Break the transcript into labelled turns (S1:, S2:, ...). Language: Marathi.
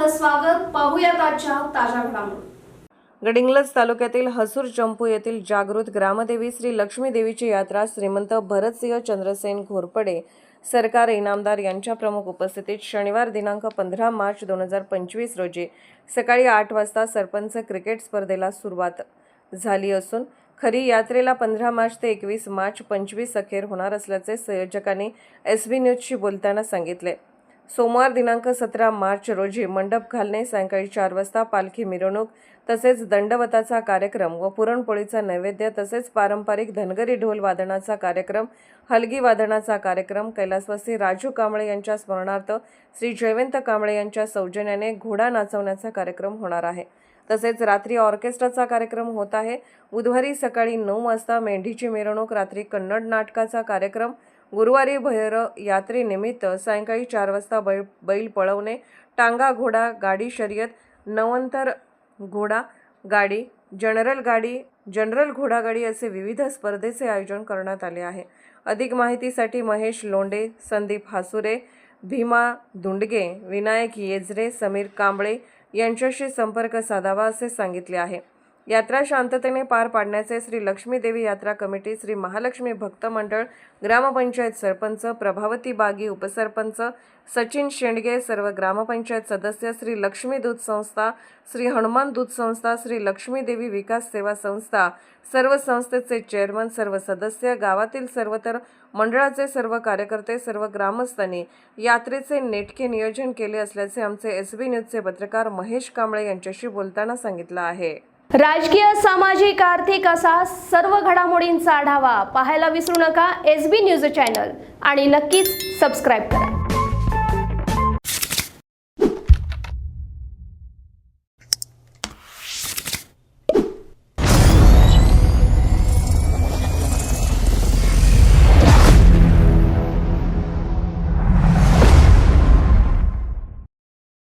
S1: आपलं स्वागत. पाहूयात आजच्या ताज्या घडामोडी.
S2: गडिंग्लज तालुक्यातील हसूर चंपू येथील जागृत ग्रामदेवी श्री लक्ष्मी देवीची यात्रा श्रीमंत भरतसिंह चंद्रसेन घोरपडे सरकार इनामदार यांच्या प्रमुख उपस्थितीत शनिवार दिनांक 15 मार्च 2025 रोजी सकाळी 8 वाजता सरपंच क्रिकेट स्पर्धेला सुरुवात झाली असून खरी यात्रेला 15 मार्च ते 21 मार्च 25 अखेर होणार असल्याचे संयोजकांनी SB न्यूजशी बोलताना सांगितले. सोमवार दिनांक 17 मार्च रोजी मंडप घालणे, सायंकाळी 4 वाजता पालखी मिरवणूक तसेच दंडवताचा कार्यक्रम व पुरणपोळीचा नैवेद्य तसेच पारंपरिक धनगरी ढोल वादनाचा कार्यक्रम, हलगी वादनाचा कार्यक्रम, कैलासवासी राजू कांबळे यांच्या स्मरणार्थ श्री जयवंत कांबळे यांच्या सौजन्याने घोडा नाचवण्याचा कार्यक्रम होणार आहे. तसेच रात्री ऑर्केस्ट्राचा कार्यक्रम होत आहे. बुधवारी सकाळी 9 वाजता मेंढीची मिरवणूक, रात्री कन्नड नाटकाचा कार्यक्रम, गुरुवारी भैर यात्रेनिमित्त सायंकाळी 4 वाजता बैल पळवणे, टांगा घोडा गाडी शर्यत, नवंतर घोडा गाडी, जनरल घोडागाडी असे विविध स्पर्धेचे आयोजन करण्यात आले आहे. अधिक माहितीसाठी महेश लोंढे, संदीप हासुरे, भीमा धुंडगे, विनायक येजरे, समीर कांबळे यांच्याशी संपर्क साधावा असे सांगितले आहे. यात्रा शांततेने पार पाडण्याचे श्री लक्ष्मी देवी यात्रा कमिटी, श्री महालक्ष्मी भक्त मंडळ, ग्रामपंचायत सरपंच, प्रभावती बागी उपसरपंच, सचिन शेंडगे, सर्व ग्रामपंचायत सदस्य, श्री लक्ष्मी दूध संस्था, श्री हनुमान दूध संस्था, श्री लक्ष्मी देवी विकास सेवा संस्था, सर्व संस्थेचे चेअरमन, सर्व सदस्य, गावातील सर्वतर मंडळाचे सर्व कार्यकर्ते, सर्व ग्रामस्थांनी यात्रेचे नेटके नियोजन केले असल्याचे आमचे SB न्यूजचे पत्रकार महेश कांबळे यांच्याशी बोलताना सांगितलं आहे.
S1: राजकीय, सामाजिक, आर्थिक असा सर्व घडामोडींचा आढावा पाहायला विसरू नका SB न्यूज चॅनल आणि नक्कीच सबस्क्राईब करा.